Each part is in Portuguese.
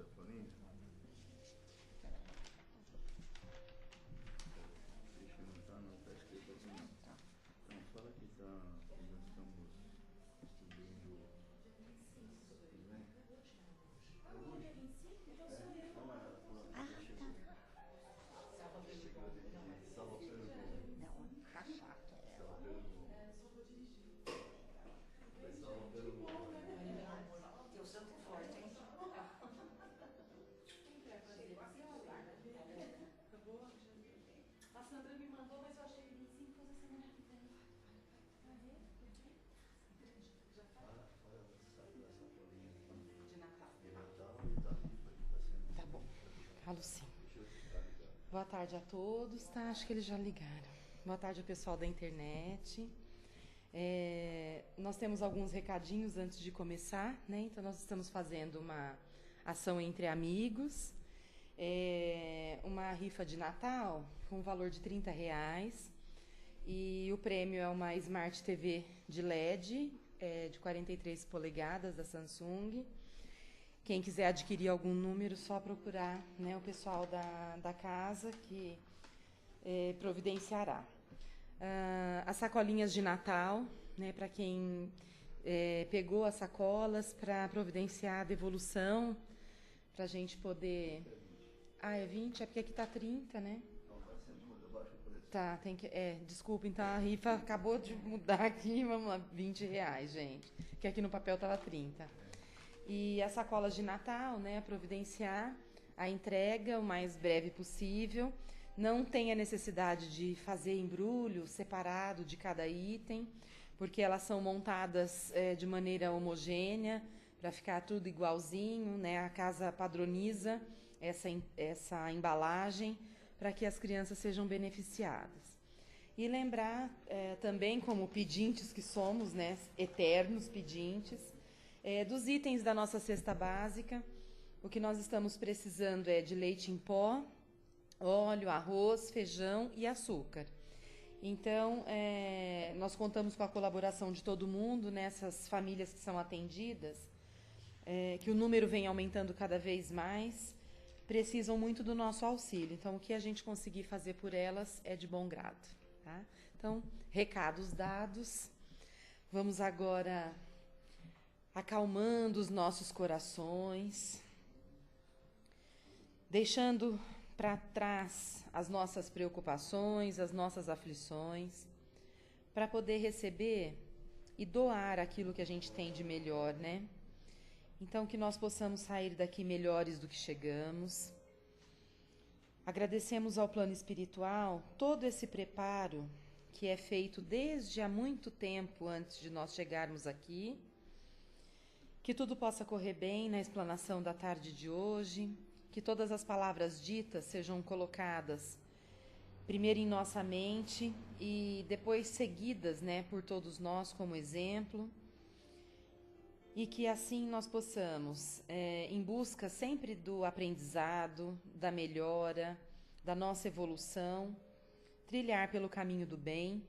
sacolinha? Deixa eu anotar, não, tá escrito aqui não. Então, fala que nós estamos estudando. Tudo bem? Salva pelo gol. Não, tá chato. Salva pelo gol. Salva pelo gol. Teu santo é forte, hein? A Sandra me mandou, mas eu achei que 25 fosse a semana que vem. Fala da sacolinha De Natal. de Natal e da rifa que está sendo. Tá bom. Falo sim. Deixa eu ficar ligado. Boa tarde a todos, tá? Acho que eles já ligaram. Boa tarde ao pessoal da internet. Nós temos alguns recadinhos antes de começar, né? Então, nós estamos fazendo uma ação entre amigos, uma rifa de Natal com um valor de R$30, e o prêmio é uma Smart TV de LED de 43 polegadas da Samsung. Quem quiser adquirir algum número, só procurar, né, o pessoal da casa que providenciará. As sacolinhas de Natal, né, para quem pegou as sacolas, para providenciar a devolução, para a gente poder... Ah, é 20? É porque aqui está 30, né? Não, vai ser muda, baixa o preço. Tá, tem que... desculpa, então a rifa acabou de mudar aqui, vamos lá, R$20, gente. Que aqui no papel estava 30. E as sacolas de Natal, né, providenciar a entrega o mais breve possível. Não tem a necessidade de fazer embrulho separado de cada item, porque elas são montadas de maneira homogênea, para ficar tudo igualzinho, né? A casa padroniza essa embalagem para que as crianças sejam beneficiadas. E lembrar também, como pedintes que somos, né, eternos pedintes, dos itens da nossa cesta básica. O que nós estamos precisando é de leite em pó, óleo, arroz, feijão e açúcar. Então, nós contamos com a colaboração de todo mundo, nessas famílias que são atendidas, que o número vem aumentando cada vez mais, precisam muito do nosso auxílio. Então, o que a gente conseguir fazer por elas é de bom grado. Tá? Então, recados dados. Vamos agora acalmando os nossos corações, deixando para trás as nossas preocupações, as nossas aflições, para poder receber e doar aquilo que a gente tem de melhor, né? Então, que nós possamos sair daqui melhores do que chegamos. Agradecemos ao plano espiritual todo esse preparo que é feito desde há muito tempo antes de nós chegarmos aqui. Que tudo possa correr bem na explanação da tarde de hoje, que todas as palavras ditas sejam colocadas primeiro em nossa mente e depois seguidas, né, por todos nós como exemplo, e que assim nós possamos, em busca sempre do aprendizado, da melhora, da nossa evolução, trilhar pelo caminho do bem,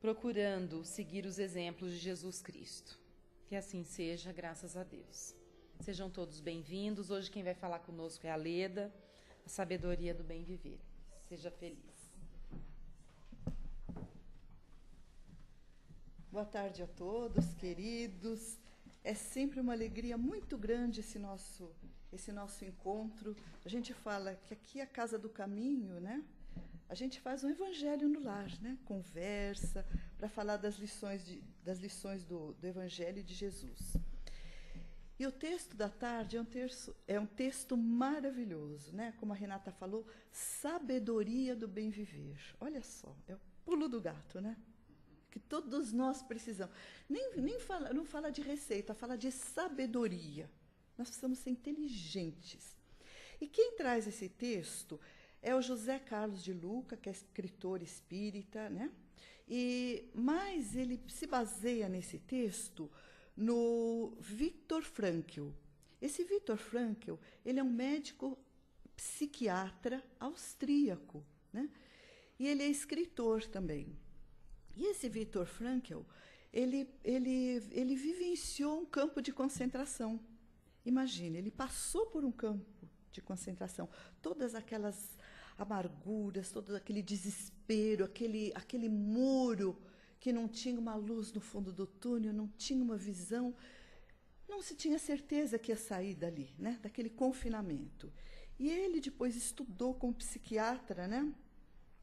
procurando seguir os exemplos de Jesus Cristo. Que assim seja, graças a Deus. Sejam todos bem-vindos. Hoje quem vai falar conosco é a Leda, a sabedoria do bem viver. Seja feliz. Boa tarde a todos, queridos. É sempre uma alegria muito grande esse nosso encontro. A gente fala que aqui é a Casa do Caminho, né? A gente faz um evangelho no lar, né? Conversa para falar das lições do Evangelho de Jesus. E o texto da tarde é um texto maravilhoso, né? Como a Renata falou, sabedoria do bem viver. Olha só, é o pulo do gato, né? Que todos nós precisamos. Não fala de receita, fala de sabedoria. Nós precisamos ser inteligentes. E quem traz esse texto é o José Carlos de Luca, que é escritor espírita, né? Mas ele se baseia nesse texto no Viktor Frankl. Esse Viktor Frankl, ele é um médico psiquiatra austríaco, né? E ele é escritor também. E esse Viktor Frankl, ele vivenciou um campo de concentração. Imagine, ele passou por um campo de concentração. Todas aquelas amarguras, todo aquele desespero, aquele muro que não tinha uma luz no fundo do túnel, não tinha uma visão, não se tinha certeza que ia sair dali, né? Daquele confinamento. E ele depois estudou como psiquiatra, né?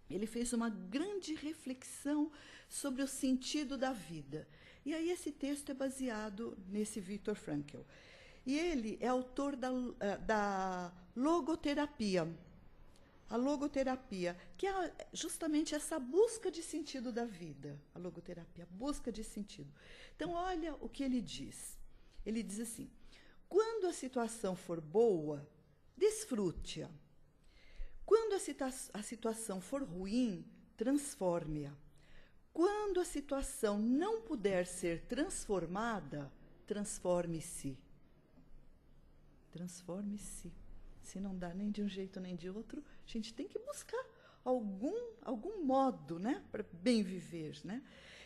Ele fez uma grande reflexão sobre o sentido da vida. E aí esse texto é baseado nesse Viktor Frankl. E ele é autor da logoterapia. A logoterapia, que é justamente essa busca de sentido da vida. A logoterapia, a busca de sentido. Então, olha o que ele diz. Ele diz assim, quando a situação for boa, desfrute-a. Quando a situação for ruim, transforme-a. Quando a situação não puder ser transformada, transforme-se. Transforme-se. Se não dá nem de um jeito nem de outro, a gente tem que buscar algum modo, né, para bem viver, né?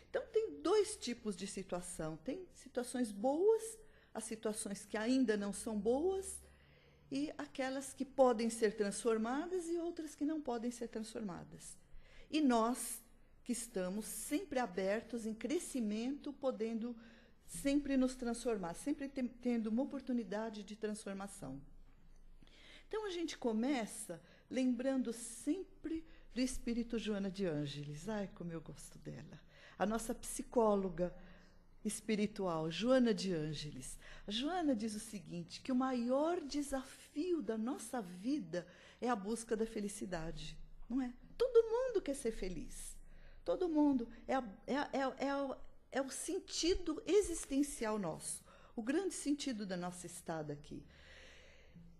Então, tem dois tipos de situação. Tem situações boas, as situações que ainda não são boas, e aquelas que podem ser transformadas e outras que não podem ser transformadas. E nós, que estamos sempre abertos, em crescimento, podendo sempre nos transformar, sempre tendo uma oportunidade de transformação. Então, a gente começa lembrando sempre do espírito Joana de Ângeles. Ai, como eu gosto dela. A nossa psicóloga espiritual, Joana de Ângeles. A Joana diz o seguinte, que o maior desafio da nossa vida é a busca da felicidade, não é? Todo mundo quer ser feliz. Todo mundo. É o sentido existencial nosso, o grande sentido da nossa estada aqui.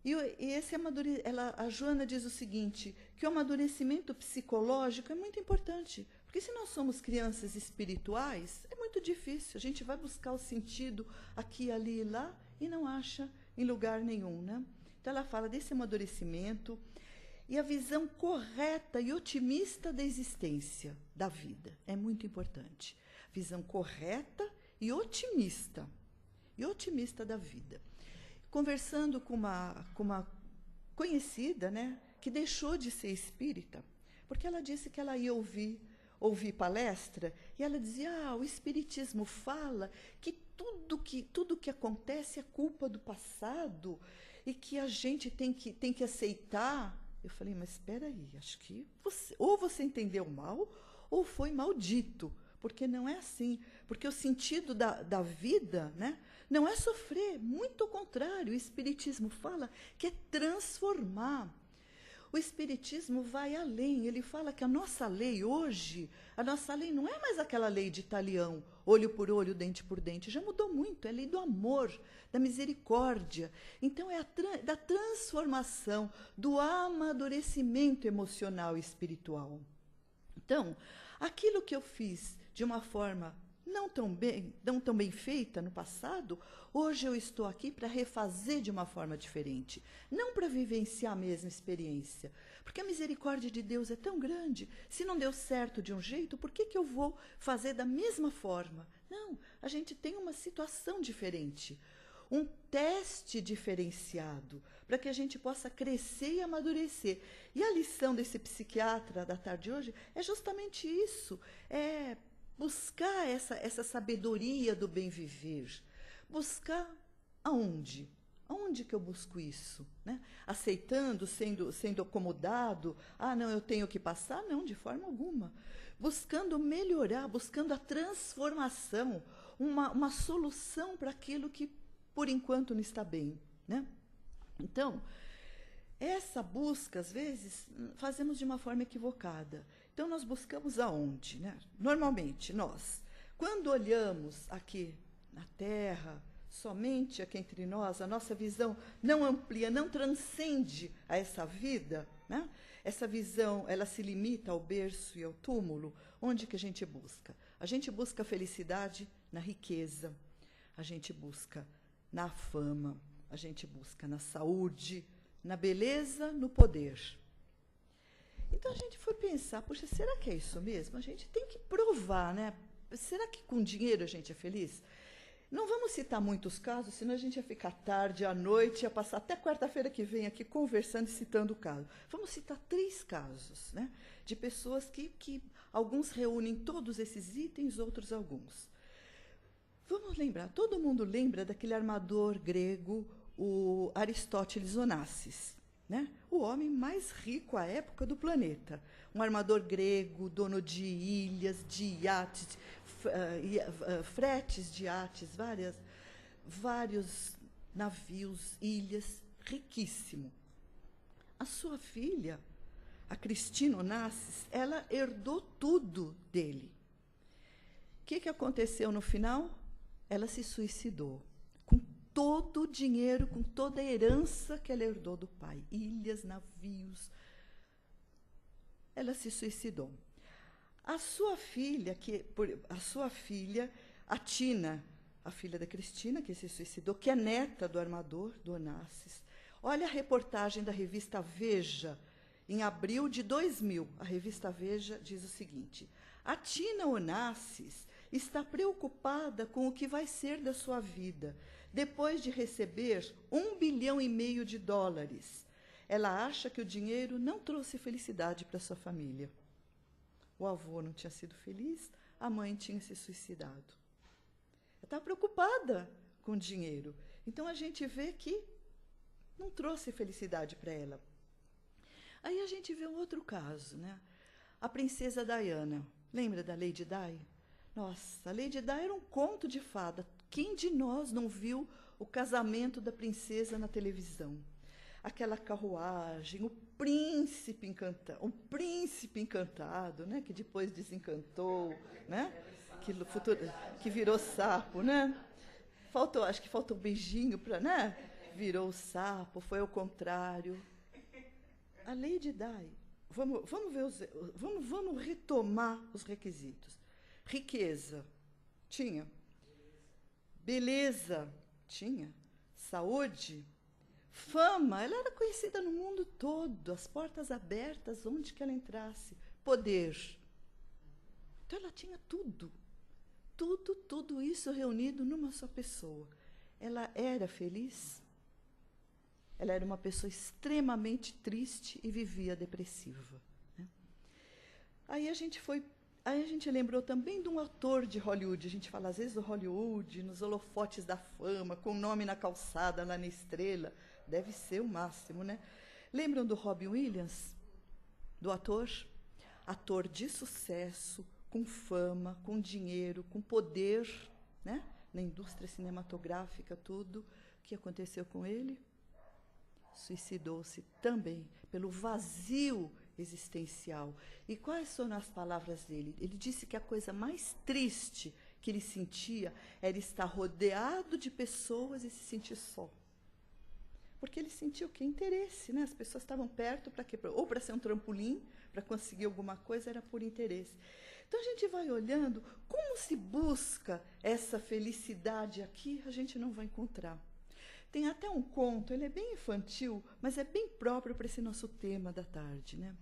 E esse a Joana diz o seguinte, que o amadurecimento psicológico é muito importante, porque se nós somos crianças espirituais, é muito difícil. A gente vai buscar o sentido aqui, ali e lá e não acha em lugar nenhum, né? Então, ela fala desse amadurecimento e a visão correta e otimista da existência, da vida. É muito importante. Visão correta e otimista da vida. Conversando com uma conhecida, né, que deixou de ser espírita, porque ela disse que ela ia ouvir palestra, e ela dizia, o espiritismo fala que tudo que acontece é culpa do passado, e que a gente tem que aceitar. Eu falei, mas espera aí, acho que você entendeu mal, ou foi maldito, porque não é assim. Porque o sentido da vida, né, não é sofrer, muito ao contrário, o Espiritismo fala que é transformar. O Espiritismo vai além, ele fala que a nossa lei hoje, a nossa lei não é mais aquela lei de talião, olho por olho, dente por dente, já mudou muito, é a lei do amor, da misericórdia. Então, é da transformação, do amadurecimento emocional e espiritual. Então, aquilo que eu fiz de uma forma não tão bem feita no passado, hoje eu estou aqui para refazer de uma forma diferente, não para vivenciar a mesma experiência, porque a misericórdia de Deus é tão grande. Se não deu certo de um jeito, por que eu vou fazer da mesma forma? Não, a gente tem uma situação diferente, um teste diferenciado, para que a gente possa crescer e amadurecer. E a lição desse psiquiatra da tarde de hoje é justamente isso, é buscar essa sabedoria do bem viver. Buscar aonde? Aonde que eu busco isso? Né? Aceitando, sendo acomodado. Não, eu tenho que passar? Não, de forma alguma. Buscando melhorar, buscando a transformação, uma solução para aquilo que, por enquanto, não está bem. Né? Então, essa busca, às vezes, fazemos de uma forma equivocada. Então, nós buscamos aonde? Né? Normalmente, nós, quando olhamos aqui na Terra, somente aqui entre nós, a nossa visão não amplia, não transcende a essa vida, né? Essa visão, ela se limita ao berço e ao túmulo. Onde que a gente busca? A gente busca a felicidade na riqueza, a gente busca na fama, a gente busca na saúde, na beleza, no poder. Então, a gente foi pensar, poxa, será que é isso mesmo? A gente tem que provar, né? Será que com dinheiro a gente é feliz? Não vamos citar muitos casos, senão a gente ia ficar tarde, à noite, ia passar até quarta-feira que vem aqui conversando e citando o caso. Vamos citar 3 casos, né, de pessoas que alguns reúnem todos esses itens, outros alguns. Vamos lembrar, todo mundo lembra daquele armador grego, o Aristóteles Onassis, né? O homem mais rico à época do planeta. Um armador grego, dono de ilhas, de iates, fretes de iates, vários navios, ilhas, riquíssimo. A sua filha, a Cristina Onassis, ela herdou tudo dele. O que aconteceu no final? Ela se suicidou, com todo o dinheiro, com toda a herança que ela herdou do pai, ilhas, navios. Ela se suicidou. A sua filha, a Tina, a filha da Cristina, que se suicidou, que é neta do armador, do Onassis. Olha a reportagem da revista Veja, em abril de 2000. A revista Veja diz o seguinte: a Tina Onassis está preocupada com o que vai ser da sua vida, depois de receber $1,5 bilhão de dólares. Ela acha que o dinheiro não trouxe felicidade para sua família. O avô não tinha sido feliz, a mãe tinha se suicidado. Ela estava preocupada com o dinheiro. Então, a gente vê que não trouxe felicidade para ela. Aí a gente vê um outro caso, né? A princesa Diana. Lembra da Lady Di? Nossa, a Lady Di era um conto de fada. Quem de nós não viu o casamento da princesa na televisão? Aquela carruagem, o príncipe encantado, né? Que depois desencantou, né? Que virou sapo, né? Acho que faltou um beijinho para, né? Virou sapo, foi ao contrário. A Lady Di, vamos retomar os requisitos. Riqueza, tinha. Beleza, tinha. Saúde, fama, ela era conhecida no mundo todo, as portas abertas, onde que ela entrasse. Poder. Então, ela tinha tudo. Tudo isso reunido numa só pessoa. Ela era feliz? Ela era uma pessoa extremamente triste e vivia depressiva, né? Aí a gente lembrou também de um ator de Hollywood. A gente fala, às vezes, do Hollywood, nos holofotes da fama, com o nome na calçada, lá na estrela. Deve ser o máximo, né? Lembram do Robin Williams? Do ator? Ator de sucesso, com fama, com dinheiro, com poder, né? Na indústria cinematográfica, tudo. O que aconteceu com ele? Suicidou-se também pelo vazio existencial. E quais foram as palavras dele? Ele disse que a coisa mais triste que ele sentia era estar rodeado de pessoas e se sentir só. Porque ele sentiu que interesse, né? As pessoas estavam perto para quê? Ou para ser um trampolim, para conseguir alguma coisa, era por interesse. Então, a gente vai olhando como se busca essa felicidade aqui, a gente não vai encontrar. Tem até um conto, ele é bem infantil, mas é bem próprio para esse nosso tema da tarde, né?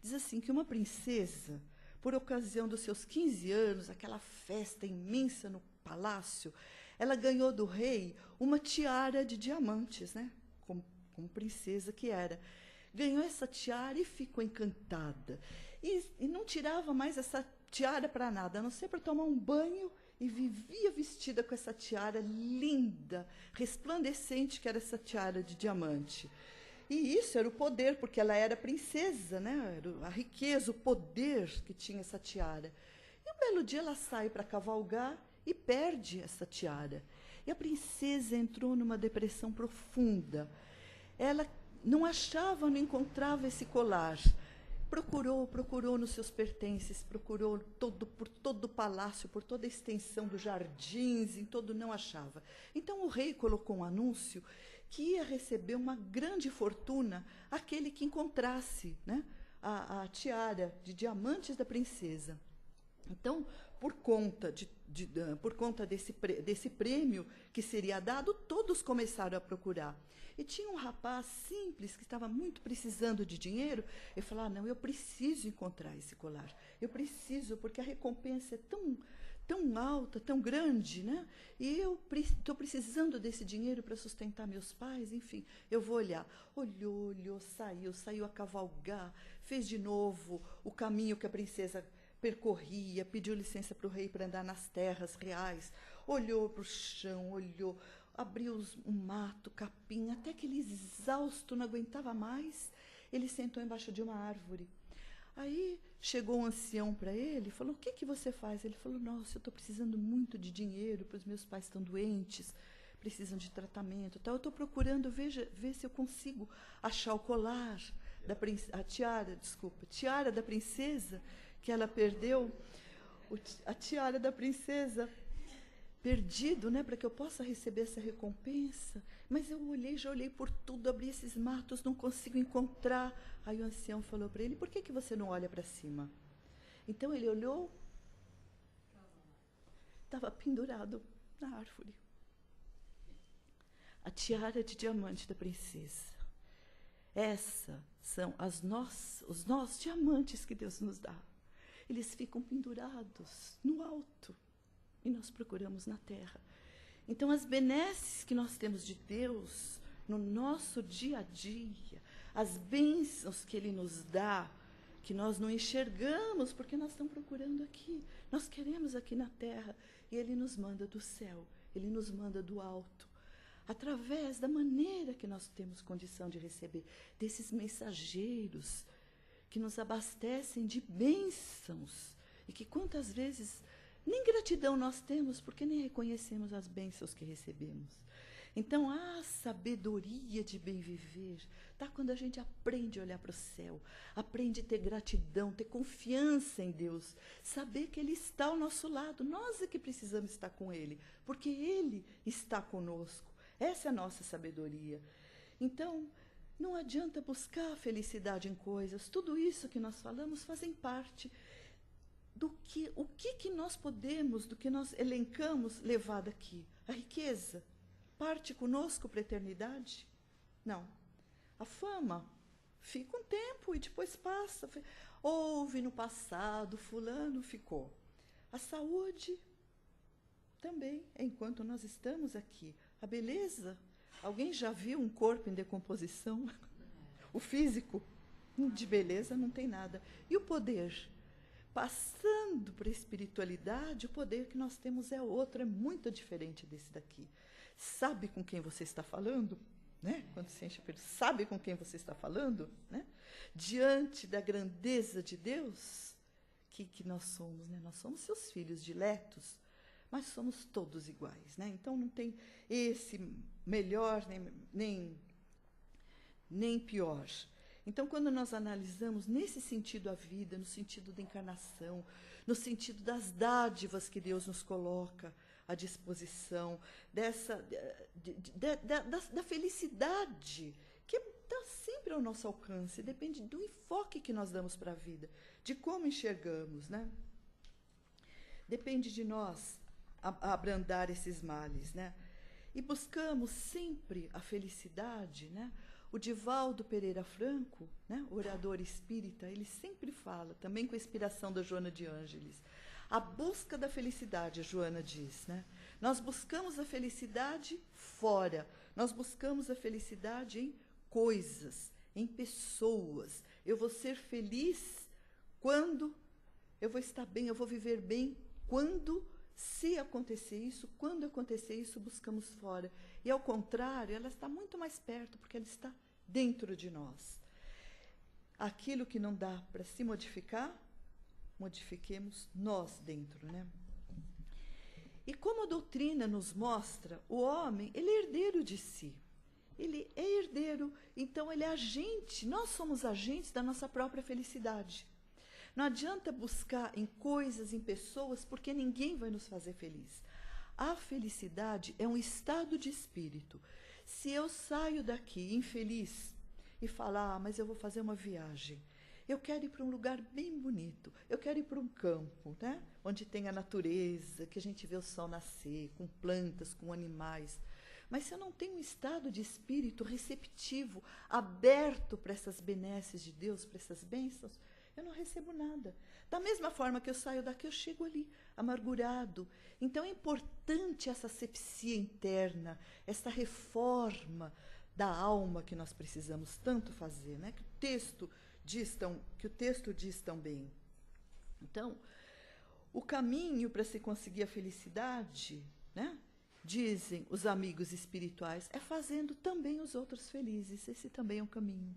Diz assim, que uma princesa, por ocasião dos seus 15 anos, aquela festa imensa no palácio, ela ganhou do rei uma tiara de diamantes, né? Como princesa que era. Ganhou essa tiara e ficou encantada. E não tirava mais essa tiara para nada, a não ser para tomar um banho, e vivia vestida com essa tiara linda, resplandecente, que era essa tiara de diamante. E isso era o poder, porque ela era princesa, né? Era a riqueza, o poder que tinha essa tiara. E um belo dia ela sai para cavalgar e perde essa tiara. E a princesa entrou numa depressão profunda. Ela não achava, não encontrava esse colar. Procurou nos seus pertences, procurou por todo o palácio, por toda a extensão dos jardins, em todo, não achava. Então o rei colocou um anúncio que ia receber uma grande fortuna aquele que encontrasse, né, a tiara de diamantes da princesa. Então, por conta desse prêmio que seria dado, todos começaram a procurar. E tinha um rapaz simples que estava muito precisando de dinheiro. Ele falou, não, eu preciso encontrar esse colar. Eu preciso, porque a recompensa é tão alta, tão grande, né? E eu estou precisando desse dinheiro para sustentar meus pais, enfim, eu vou olhar. Olhou, saiu a cavalgar, fez de novo o caminho que a princesa percorria, pediu licença para o rei para andar nas terras reais, olhou para o chão, abriu um mato, capim, até que ele, exausto, não aguentava mais, ele sentou embaixo de uma árvore. Aí chegou um ancião para ele e falou, o que você faz? Ele falou, nossa, eu estou precisando muito de dinheiro, porque os meus pais estão doentes, precisam de tratamento. Tal. Eu estou procurando ver se eu consigo achar o colar, tiara da princesa, que ela perdeu, a tiara da princesa perdido, né, para que eu possa receber essa recompensa. Mas eu já olhei por tudo, abri esses matos, não consigo encontrar. Aí o ancião falou para ele, por que você não olha para cima? Então ele olhou, estava pendurado na árvore. A tiara de diamante da princesa. Essas são os nossos diamantes que Deus nos dá. Eles ficam pendurados no alto. E nós procuramos na terra. Então, as benesses que nós temos de Deus no nosso dia a dia, as bênçãos que Ele nos dá, que nós não enxergamos porque nós estamos procurando aqui. Nós queremos aqui na terra. E Ele nos manda do céu, Ele nos manda do alto. Através da maneira que nós temos condição de receber, desses mensageiros que nos abastecem de bênçãos. E que quantas vezes nem gratidão nós temos, porque nem reconhecemos as bênçãos que recebemos. Então, a sabedoria de bem viver está quando a gente aprende a olhar para o céu, aprende a ter gratidão, ter confiança em Deus, saber que Ele está ao nosso lado. Nós é que precisamos estar com Ele, porque Ele está conosco. Essa é a nossa sabedoria. Então, não adianta buscar a felicidade em coisas. Tudo isso que nós falamos fazem parte o que nós podemos, do que nós elencamos, levar daqui. A riqueza parte conosco para a eternidade? Não. A fama fica um tempo e depois passa. Houve no passado, fulano ficou. A saúde também, enquanto nós estamos aqui. A beleza, alguém já viu um corpo em decomposição? O físico, de beleza não tem nada. E o poder? Passando para a espiritualidade, o poder que nós temos é outro, é muito diferente desse daqui. Sabe com quem você está falando? Né? Quando você enche o sabe com quem você está falando? Né? Diante da grandeza de Deus, que nós somos? Né? Nós somos seus filhos diletos, mas somos todos iguais. Né? Então, não tem esse melhor nem pior. Então, quando nós analisamos nesse sentido a vida, no sentido da encarnação, no sentido das dádivas que Deus nos coloca à disposição, da felicidade, que está sempre ao nosso alcance, depende do enfoque que nós damos para a vida, de como enxergamos, né? Depende de nós abrandar esses males, né? E buscamos sempre a felicidade, né? O Divaldo Pereira Franco, né, orador espírita, ele sempre fala, também com a inspiração da Joana de Ângeles, a busca da felicidade, a Joana diz, né? Nós buscamos a felicidade fora, nós buscamos a felicidade em coisas, em pessoas. Eu vou ser feliz quando eu vou estar bem, eu vou viver bem quando, se acontecer isso, quando acontecer isso, buscamos fora. E, ao contrário, ela está muito mais perto, porque ela está dentro de nós. Aquilo que não dá para se modificar, modifiquemos nós dentro, né? E como a doutrina nos mostra, o homem, ele é herdeiro de si. Ele é herdeiro, então ele é agente, nós somos agentes da nossa própria felicidade. Não adianta buscar em coisas, em pessoas, porque ninguém vai nos fazer feliz. A felicidade é um estado de espírito. Se eu saio daqui infeliz e falar, mas eu vou fazer uma viagem, eu quero ir para um lugar bem bonito, eu quero ir para um campo, né? Onde tem a natureza, que a gente vê o sol nascer, com plantas, com animais. Mas se eu não tenho um estado de espírito receptivo, aberto para essas benesses de Deus, para essas bênçãos, eu não recebo nada. Da mesma forma que eu saio daqui, eu chego ali, amargurado. Então é importante essa asepsia interna, essa reforma da alma que nós precisamos tanto fazer, né? Que o texto diz tão bem. Então, o caminho para se conseguir a felicidade, né? Dizem os amigos espirituais, é fazendo também os outros felizes. Esse também é um caminho.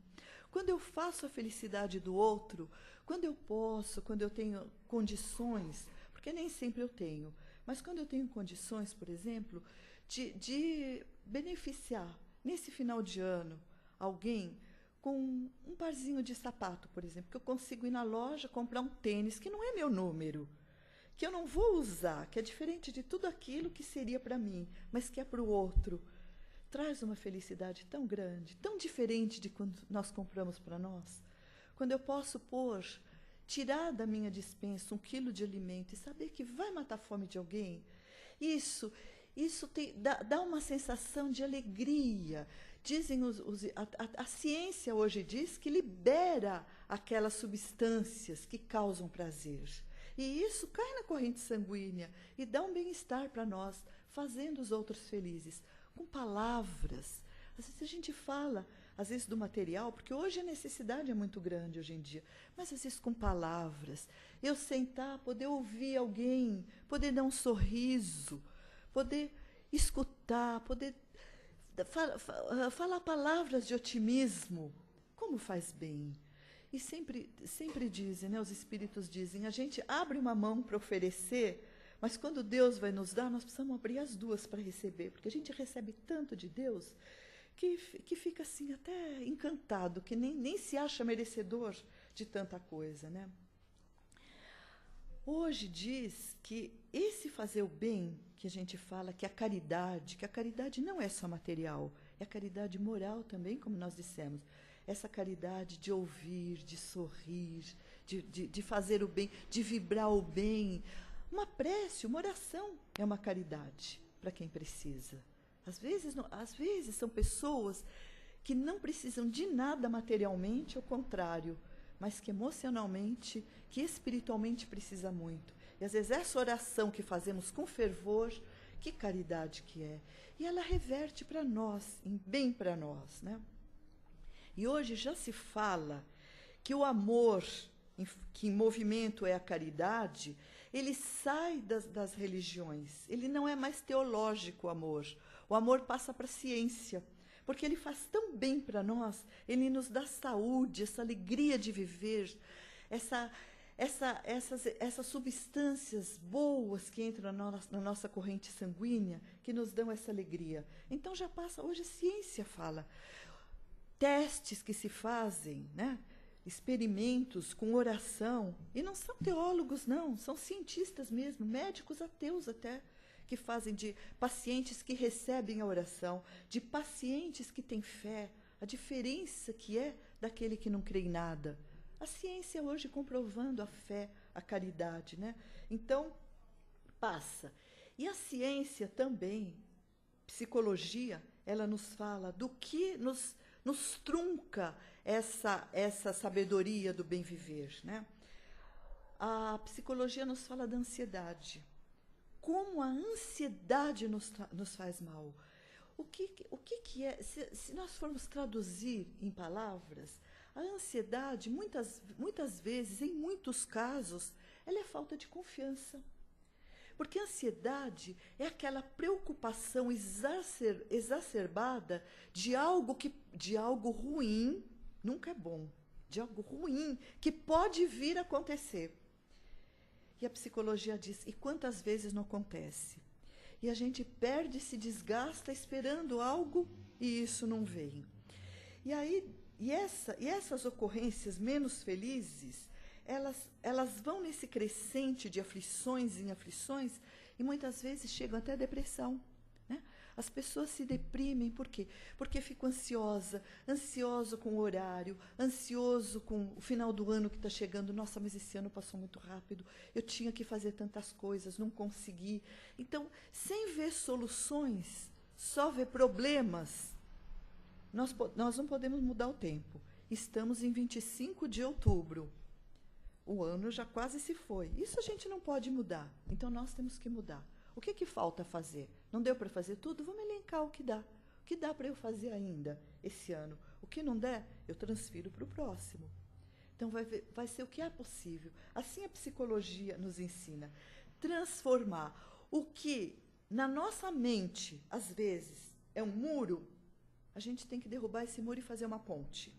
Quando eu faço a felicidade do outro, quando eu posso, quando eu tenho condições, porque nem sempre eu tenho, mas quando eu tenho condições, por exemplo, de beneficiar, nesse final de ano, alguém com um parzinho de sapato, por exemplo, que eu consigo ir na loja comprar um tênis que não é meu número, que eu não vou usar, que é diferente de tudo aquilo que seria para mim, mas que é para o outro, traz uma felicidade tão grande, tão diferente de quando nós compramos para nós. Quando eu posso tirar da minha despensa 1 quilo de alimento e saber que vai matar a fome de alguém, isso dá uma sensação de alegria. Dizem a ciência hoje diz que libera aquelas substâncias que causam prazer. E isso cai na corrente sanguínea e dá um bem-estar para nós, fazendo os outros felizes, com palavras. Às vezes a gente fala, às vezes do material, porque hoje a necessidade é muito grande hoje em dia, mas às vezes com palavras. Eu sentar, poder ouvir alguém, poder dar um sorriso, poder escutar, poder falar palavras de otimismo, como faz bem. E sempre dizem, né, os espíritos dizem, a gente abre uma mão para oferecer, mas quando Deus vai nos dar, nós precisamos abrir as duas para receber, porque a gente recebe tanto de Deus que fica assim até encantado, que nem se acha merecedor de tanta coisa, né? Hoje diz que esse fazer o bem, que a gente fala, que a caridade não é só material, é a caridade moral também, como nós dissemos. Essa caridade de ouvir, de sorrir, de fazer o bem, de vibrar o bem. Uma prece, uma oração é uma caridade para quem precisa. Às vezes são pessoas que não precisam de nada materialmente, ao contrário, mas que emocionalmente, que espiritualmente precisa muito. E às vezes essa oração que fazemos com fervor, que caridade que é. E ela reverte para nós, em bem para nós, né? E hoje já se fala que o amor, que em movimento é a caridade, ele sai das religiões. Ele não é mais teológico, o amor. O amor passa para a ciência, porque ele faz tão bem para nós, ele nos dá saúde, essa alegria de viver, essas substâncias boas que entram na nossa corrente sanguínea, que nos dão essa alegria. Então já passa, hoje a ciência fala, testes que se fazem, né? Experimentos com oração, e não são teólogos não, são cientistas mesmo, médicos ateus até, que fazem de pacientes que recebem a oração, de pacientes que têm fé, a diferença que é daquele que não crê em nada. A ciência hoje comprovando a fé, a caridade, né? Então, passa. E a ciência também, psicologia, ela nos fala do que nos trunca essa sabedoria do bem viver, né? A psicologia nos fala da ansiedade. Como a ansiedade nos faz mal. O que é? Se nós formos traduzir em palavras, a ansiedade, muitas vezes, em muitos casos, ela é falta de confiança. Porque a ansiedade é aquela preocupação exacerbada de algo ruim, nunca é bom, de algo ruim que pode vir a acontecer. E a psicologia diz, e quantas vezes não acontece? E a gente perde, se desgasta esperando algo e isso não vem. E essas ocorrências menos felizes, elas vão nesse crescente de aflições em aflições e muitas vezes chegam até a depressão, né? As pessoas se deprimem, por quê? Porque ficam ansioso com o horário, ansioso com o final do ano que está chegando. Nossa, mas esse ano passou muito rápido, eu tinha que fazer tantas coisas, não consegui. Então, sem ver soluções, só ver problemas, nós não podemos mudar o tempo. Estamos em 25 de outubro. o ano já quase se foi. Isso a gente não pode mudar. Então, nós temos que mudar. O que falta fazer? Não deu para fazer tudo? Vamos elencar o que dá. O que dá para eu fazer ainda esse ano? O que não der, eu transfiro para o próximo. Então, vai ser o que é possível. Assim a psicologia nos ensina. Transformar o que na nossa mente, às vezes, é um muro, a gente tem que derrubar esse muro e fazer uma ponte.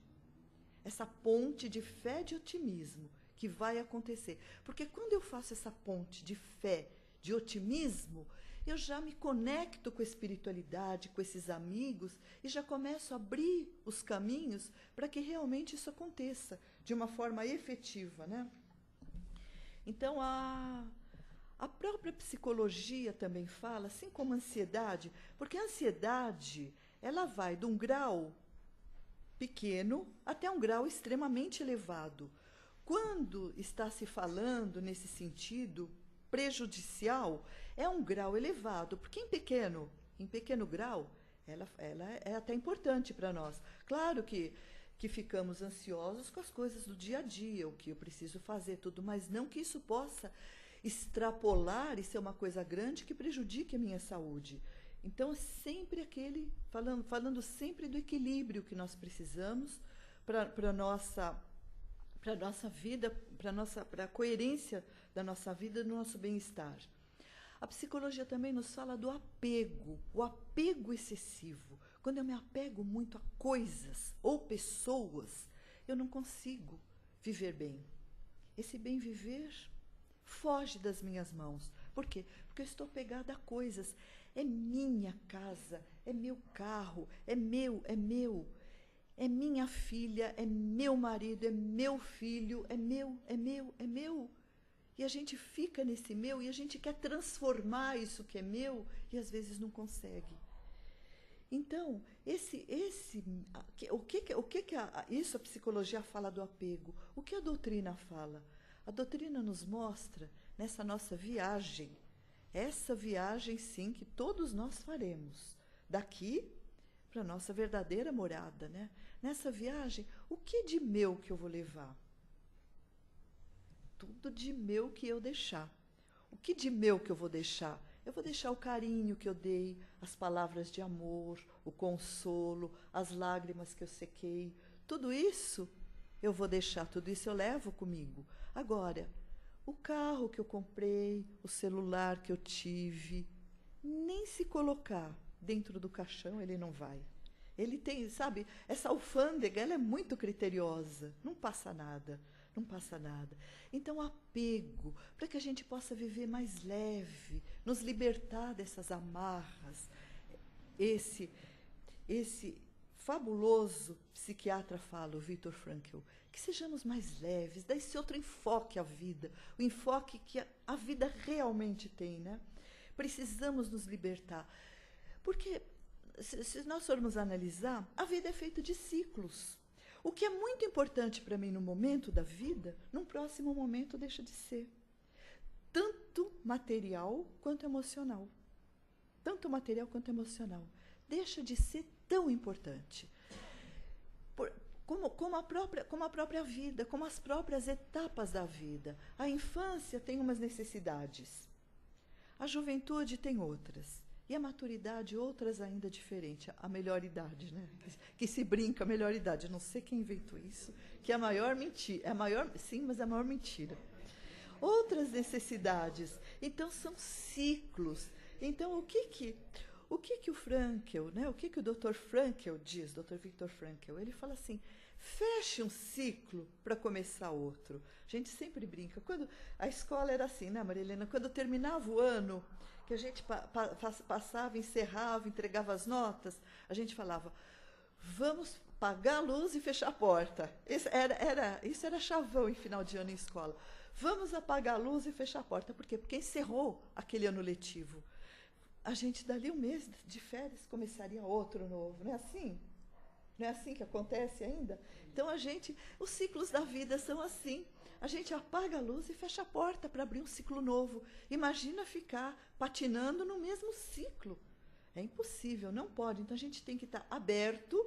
Essa ponte de fé e de otimismo que vai acontecer. Porque quando eu faço essa ponte de fé, de otimismo, eu já me conecto com a espiritualidade, com esses amigos, e já começo a abrir os caminhos para que realmente isso aconteça de uma forma efetiva, né? Então, a própria psicologia também fala, assim como a ansiedade, porque a ansiedade, ela vai de um grau pequeno até um grau extremamente elevado. Quando está se falando nesse sentido prejudicial, é um grau elevado, porque em pequeno grau, ela é até importante para nós. Claro que ficamos ansiosos com as coisas do dia a dia, o que eu preciso fazer, tudo, mas não que isso possa extrapolar e ser uma coisa grande que prejudique a minha saúde. Então, sempre falando sempre do equilíbrio que nós precisamos para a nossa vida, para a coerência da nossa vida, do nosso bem-estar. A psicologia também nos fala do apego, o apego excessivo. Quando eu me apego muito a coisas ou pessoas, eu não consigo viver bem. Esse bem viver foge das minhas mãos. Por quê? Porque eu estou apegada a coisas. É minha casa, é meu carro, é meu. É minha filha, é meu marido, é meu filho, é meu. E a gente fica nesse meu e a gente quer transformar isso que é meu e às vezes não consegue. Então, isso a psicologia fala do apego. O que a doutrina fala? A doutrina nos mostra nessa nossa viagem, essa viagem sim que todos nós faremos, daqui para a nossa verdadeira morada, né? Nessa viagem, o que de meu que eu vou levar? Tudo de meu que eu deixar. O que de meu que eu vou deixar? Eu vou deixar o carinho que eu dei, as palavras de amor, o consolo, as lágrimas que eu sequei. Tudo isso eu vou deixar, tudo isso eu levo comigo. Agora, o carro que eu comprei, o celular que eu tive, nem se colocar dentro do caixão ele não vai. Ele tem, sabe, essa alfândega, ela é muito criteriosa, não passa nada. Então, apego, para que a gente possa viver mais leve, nos libertar dessas amarras. Esse fabuloso psiquiatra fala, o Viktor Frankl, que sejamos mais leves, dá esse outro enfoque à vida, o enfoque que a vida realmente tem, né? Precisamos nos libertar. Porque, se nós formos analisar, a vida é feita de ciclos. O que é muito importante para mim no momento da vida, num próximo momento deixa de ser. Tanto material quanto emocional. Deixa de ser tão importante. Como a própria vida, como as próprias etapas da vida. A infância tem umas necessidades. A juventude tem outras. E a maturidade, outras ainda diferentes. A melhor idade, né? Que se brinca, a melhor idade. Eu não sei quem inventou isso, que é a maior mentira. Sim, mas é a maior mentira. Outras necessidades. Então, são ciclos. Então, o que o Frankl, né? O que o Dr. Frankl diz, Dr. Viktor Frankl? Ele fala assim, feche um ciclo para começar outro. A gente sempre brinca. Quando a escola era assim, né, Maria Helena? Quando terminava o ano, que a gente passava, encerrava, entregava as notas, a gente falava, vamos apagar a luz e fechar a porta. Isso era chavão em final de ano em escola. Vamos apagar a luz e fechar a porta. Por quê? Porque encerrou aquele ano letivo. A gente, dali um mês de férias, começaria outro novo. Não é assim? Não é assim que acontece ainda? Então, os ciclos da vida são assim. A gente apaga a luz e fecha a porta para abrir um ciclo novo. Imagina ficar patinando no mesmo ciclo. É impossível, não pode. Então, a gente tem que estar aberto,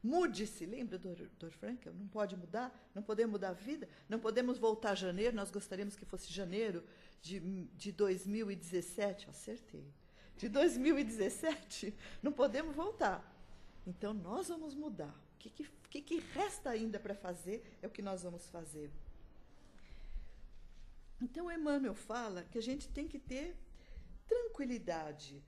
Mude-se. Lembra do Dr. Frankl? Não pode mudar, não podemos mudar a vida, não podemos voltar a janeiro, nós gostaríamos que fosse janeiro de 2017. Acertei. De 2017, não podemos voltar. Então, nós vamos mudar. O que resta ainda para fazer é o que nós vamos fazer. Então, Emmanuel fala que a gente tem que ter tranquilidade,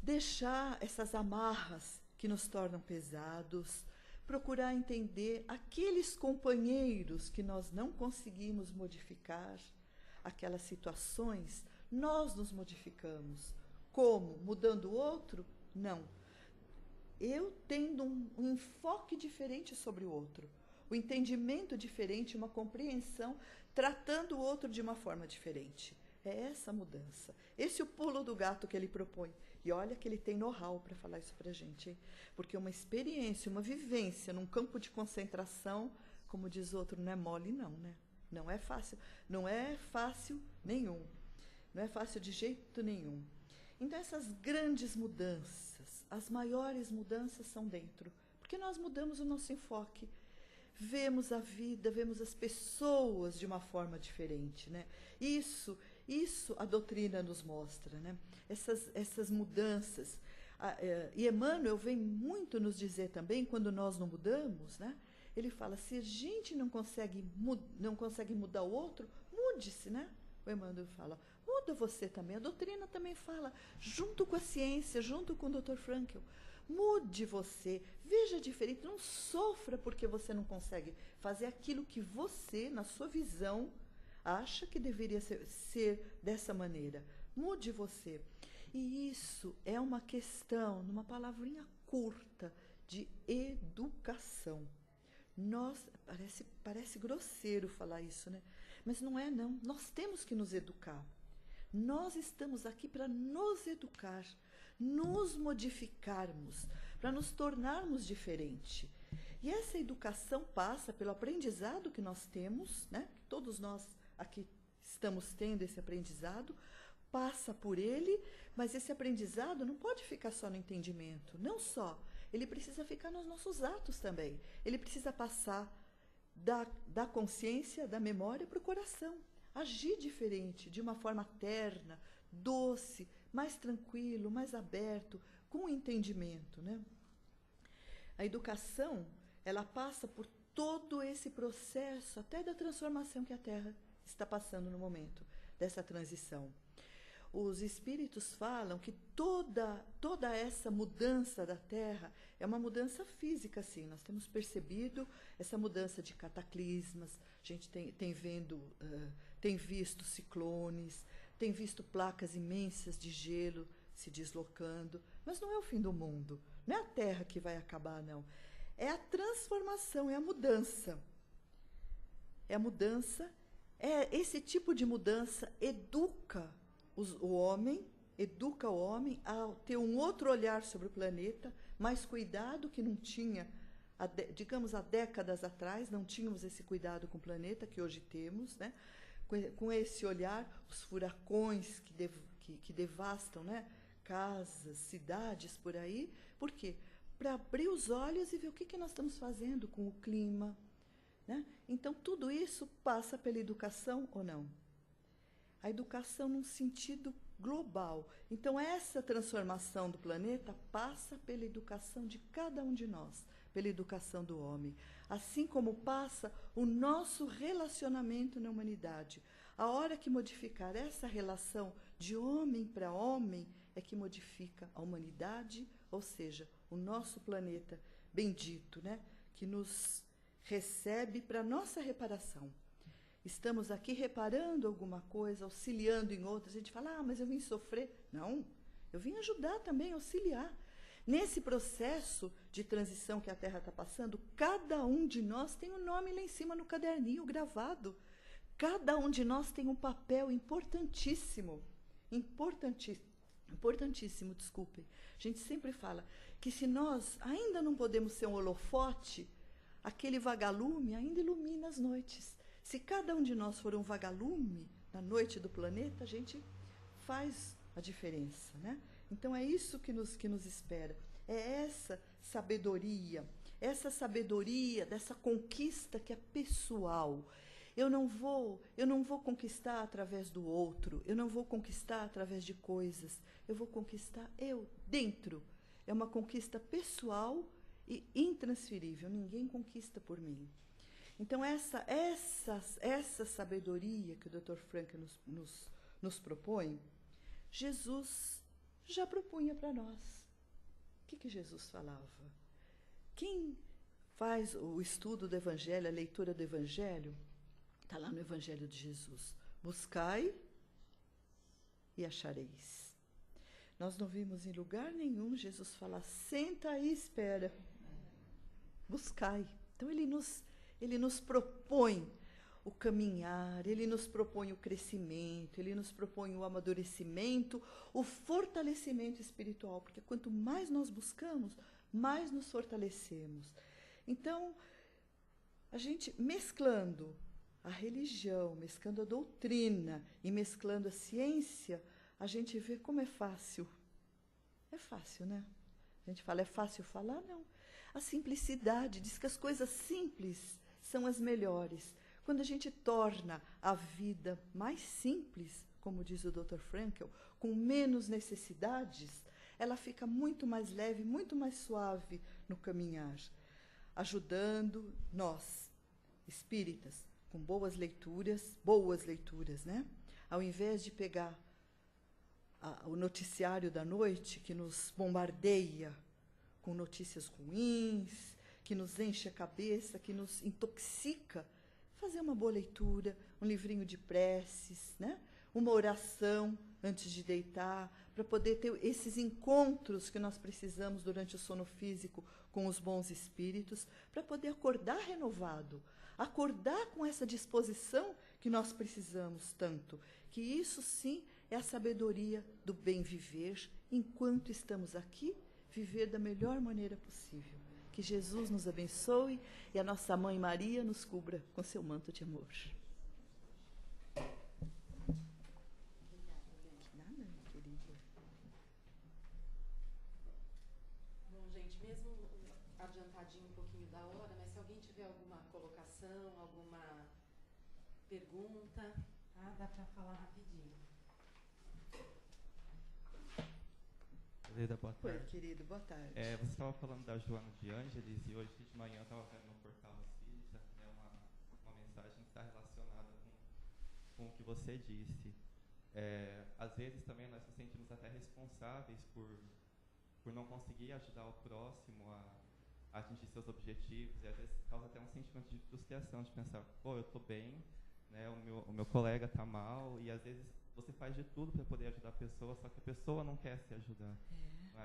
deixar essas amarras que nos tornam pesados, procurar entender aqueles companheiros que nós não conseguimos modificar, aquelas situações, nós nos modificamos. Como? Mudando o outro? Não. Eu tendo um enfoque diferente sobre o outro, o entendimento diferente, uma compreensão, tratando o outro de uma forma diferente. É essa mudança. Esse é o pulo do gato que ele propõe. E olha que ele tem know-how para falar isso para a gente, hein? Porque uma experiência, uma vivência num campo de concentração, como diz o outro, não é mole não, né? Não é fácil. Não é fácil nenhum. Não é fácil de jeito nenhum. Então, essas grandes mudanças, as maiores mudanças são dentro. Porque nós mudamos o nosso enfoque. Vemos a vida, vemos as pessoas de uma forma diferente, né? Isso a doutrina nos mostra, né? Essas mudanças. E Emmanuel vem muito nos dizer também, quando nós não mudamos, né? Ele fala, se a gente não consegue mudar o outro, mude-se, né? O Emmanuel fala, muda você também. A doutrina também fala, junto com a ciência, junto com o Dr. Frankl, mude você, veja diferente, não sofra porque você não consegue fazer aquilo que você, na sua visão, acha que deveria ser dessa maneira. Mude você. E isso é uma questão, numa palavrinha curta, de educação. Parece grosseiro falar isso, né? Mas não é, não. Nós temos que nos educar. Nós estamos aqui para nos educar, nos modificarmos, para nos tornarmos diferentes. E essa educação passa pelo aprendizado que nós temos, né? Todos nós aqui estamos tendo esse aprendizado, passa por ele, mas esse aprendizado não pode ficar só no entendimento, não só. Ele precisa ficar nos nossos atos também. Ele precisa passar da consciência, da memória para o coração. Agir diferente, de uma forma terna, doce, mais tranquilo, mais aberto, com entendimento, né? A educação, ela passa por todo esse processo, até da transformação que a Terra está passando no momento dessa transição. Os espíritos falam que toda essa mudança da Terra é uma mudança física, sim. Nós temos percebido essa mudança de cataclismas, a gente tem visto ciclones, tem visto placas imensas de gelo se deslocando, mas não é o fim do mundo, não é a Terra que vai acabar, não. É a transformação, é a mudança. É a mudança, esse tipo de mudança educa o homem a ter um outro olhar sobre o planeta, mais cuidado que não tinha, digamos, há décadas atrás, não tínhamos esse cuidado com o planeta que hoje temos, né? Com esse olhar, os furacões que devastam, né? Casas, cidades por aí. Por quê? Para abrir os olhos e ver o que nós estamos fazendo com o clima, né? Então, tudo isso passa pela educação ou não? A educação num sentido global. Então, essa transformação do planeta passa pela educação de cada um de nós, pela educação do homem. Assim como passa o nosso relacionamento na humanidade. A hora que modificar essa relação de homem para homem é que modifica a humanidade, ou seja, o nosso planeta bendito, né? Que nos recebe para a nossa reparação. Estamos aqui reparando alguma coisa, auxiliando em outras. A gente fala, mas eu vim sofrer. Não, eu vim ajudar também, auxiliar. Nesse processo de transição que a Terra está passando, cada um de nós tem um nome lá em cima no caderninho gravado. Cada um de nós tem um papel importantíssimo. Importantíssimo, desculpem. A gente sempre fala que se nós ainda não podemos ser um holofote, aquele vagalume ainda ilumina as noites. Se cada um de nós for um vagalume na noite do planeta, a gente faz a diferença, né? Então, é isso que nos espera. É essa sabedoria dessa conquista que é pessoal. Eu não vou conquistar através do outro, eu não vou conquistar através de coisas, eu vou conquistar eu, dentro. É uma conquista pessoal e intransferível, ninguém conquista por mim. Então, essa sabedoria que o Dr. Frankl nos propõe, Jesus já propunha para nós. O que Jesus falava? Quem faz o estudo do Evangelho, a leitura do Evangelho, está lá no Evangelho de Jesus. Buscai e achareis. Nós não vimos em lugar nenhum Jesus falar, senta e espera. Buscai. Então, ele nos propõe o caminhar, ele nos propõe o crescimento, ele nos propõe o amadurecimento, o fortalecimento espiritual, porque quanto mais nós buscamos, mais nos fortalecemos. Então, a gente mesclando a religião, mesclando a doutrina e mesclando a ciência, a gente vê como é fácil. É fácil, né? A gente fala, é fácil falar? Não. A simplicidade diz que as coisas simples são as melhores. Quando a gente torna a vida mais simples, como diz o Dr. Frankl, com menos necessidades, ela fica muito mais leve, muito mais suave no caminhar, ajudando nós, espíritas, com boas leituras, né? Ao invés de pegar o noticiário da noite, que nos bombardeia com notícias ruins, que nos enche a cabeça, que nos intoxica, fazer uma boa leitura, um livrinho de preces, né? Uma oração antes de deitar, para poder ter esses encontros que nós precisamos durante o sono físico com os bons espíritos, para poder acordar renovado, acordar com essa disposição que nós precisamos tanto, que isso sim é a sabedoria do bem viver, enquanto estamos aqui, viver da melhor maneira possível. Que Jesus nos abençoe e a nossa Mãe Maria nos cubra com seu manto de amor. Nada, minha querida. Bom, gente, mesmo adiantadinho um pouquinho da hora, mas se alguém tiver alguma colocação, alguma pergunta, dá para falar rapidinho. Boa tarde. Oi, querido, boa tarde. Você estava falando da Joana de Ângeles e hoje de manhã eu estava vendo no portal Espírita uma mensagem que está relacionada com o que você disse. Às vezes também nós nos sentimos até responsáveis por não conseguir ajudar o próximo a atingir seus objetivos, e às vezes causa até um sentimento de frustração, de pensar, pô, eu estou bem, né, o meu colega está mal, e às vezes você faz de tudo para poder ajudar a pessoa, só que a pessoa não quer se ajudar.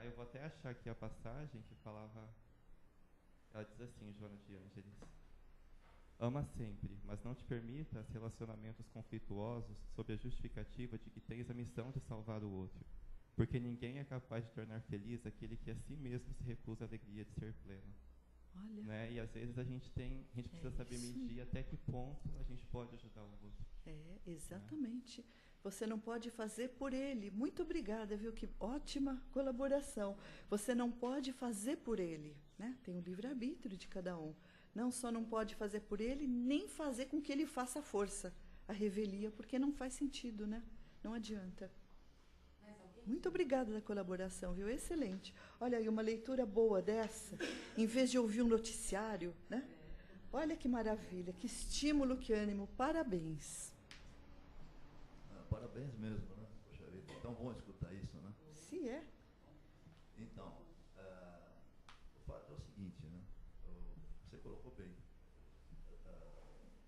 Eu vou até achar aqui a passagem que falava, ela diz assim, Joana de Ângeles: ama sempre, mas não te permita relacionamentos conflituosos sob a justificativa de que tens a missão de salvar o outro, porque ninguém é capaz de tornar feliz aquele que a si mesmo se recusa a alegria de ser pleno. Olha. Né? E às vezes a gente precisa saber medir até que ponto a gente pode ajudar o outro. Exatamente. Você não pode fazer por ele. Muito obrigada, viu? Que ótima colaboração. Você não pode fazer por ele, né? Tem o livre-arbítrio de cada um. Não só não pode fazer por ele, nem fazer com que ele faça força, a revelia, porque não faz sentido, né? Não adianta. Muito obrigada da colaboração, viu? Excelente. Olha aí, uma leitura boa dessa, em vez de ouvir um noticiário, né? Olha que maravilha, que estímulo, que ânimo. Parabéns. Parabéns mesmo, né? Poxa vida, é tão bom escutar isso, né? Sim, é. Então, o fato é o seguinte, né? Você colocou bem.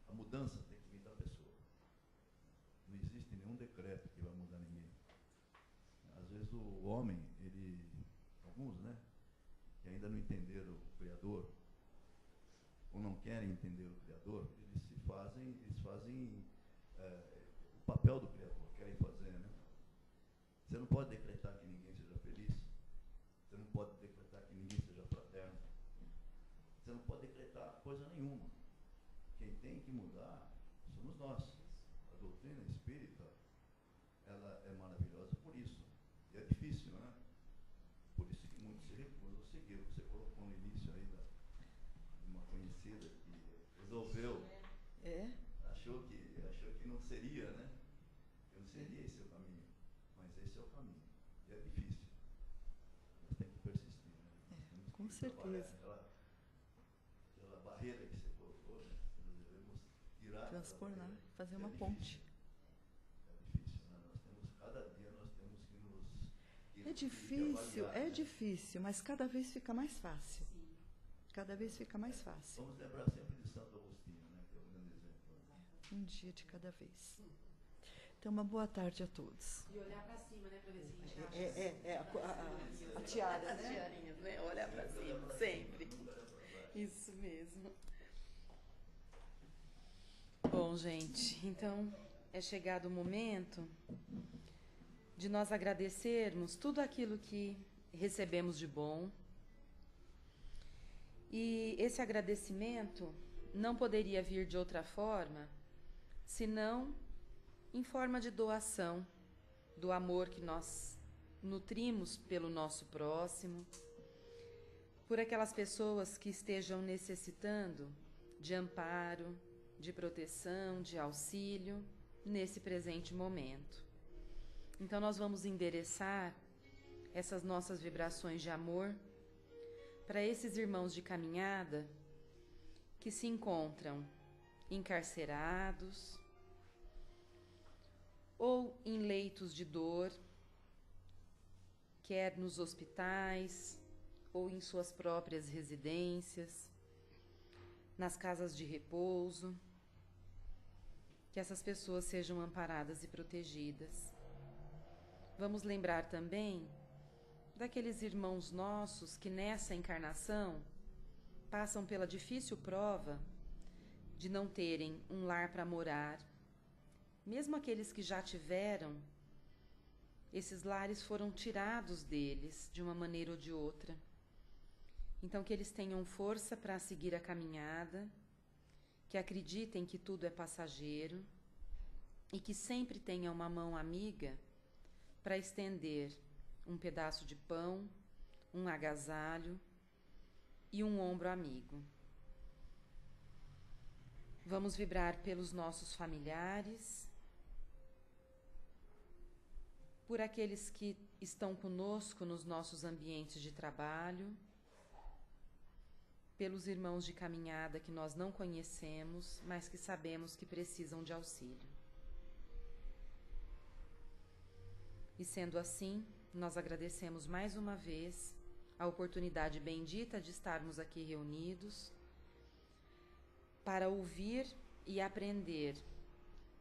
A mudança tem que vir da pessoa. Não existe nenhum decreto que vai mudar ninguém. Às vezes o homem, alguns, né? Que ainda não entenderam o Criador, ou não querem entender o Criador, eles fazem o papel do Criador, querem fazer, né? Você não pode decretar que ninguém seja feliz, você não pode decretar que ninguém seja fraterno, você não pode decretar coisa nenhuma. Quem tem que mudar somos nós. A doutrina espírita, ela é maravilhosa por isso, e é difícil, né? Por isso que muitos se recusam a que você colocou no início aí, de uma conhecida que resolveu, achou que não seria, né? Que não seria esse o caminho. Mas esse é o caminho. E é difícil. Mas tem que persistir, né? Temos com que certeza. Aquela barreira que você colocou, né? Nós devemos tirar. Transformar, fazer uma difícil. ponte. É difícil, né? Cada dia nós temos que nos... É difícil, mas cada vez fica mais fácil. Cada vez fica mais fácil. Vamos lembrar sempre de Santo Agostinho, né? Que é um grande exemplo. Um dia de cada vez. Então, uma boa tarde a todos. E olhar para cima, né, para ver se a gente acha. A tiara, né? As tiarinhas, né? Olhar para cima, sempre. Isso mesmo. Bom, gente, então é chegado o momento de nós agradecermos tudo aquilo que recebemos de bom. E esse agradecimento não poderia vir de outra forma, senão em forma de doação do amor que nós nutrimos pelo nosso próximo, por aquelas pessoas que estejam necessitando de amparo, de proteção, de auxílio nesse presente momento. Então nós vamos endereçar essas nossas vibrações de amor para esses irmãos de caminhada que se encontram encarcerados ou em leitos de dor, quer nos hospitais ou em suas próprias residências, nas casas de repouso, que essas pessoas sejam amparadas e protegidas. Vamos lembrar também daqueles irmãos nossos que nessa encarnação passam pela difícil prova de não terem um lar para morar. Mesmo aqueles que já tiveram, esses lares foram tirados deles de uma maneira ou de outra. Então que eles tenham força para seguir a caminhada, que acreditem que tudo é passageiro e que sempre tenham uma mão amiga para estender um pedaço de pão, um agasalho e um ombro amigo. Vamos vibrar pelos nossos familiares, por aqueles que estão conosco nos nossos ambientes de trabalho, pelos irmãos de caminhada que nós não conhecemos, mas que sabemos que precisam de auxílio. E sendo assim, nós agradecemos mais uma vez a oportunidade bendita de estarmos aqui reunidos para ouvir e aprender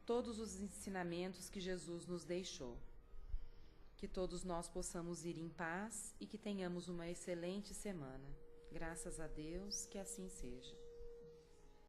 todos os ensinamentos que Jesus nos deixou. Que todos nós possamos ir em paz e que tenhamos uma excelente semana. Graças a Deus, que assim seja.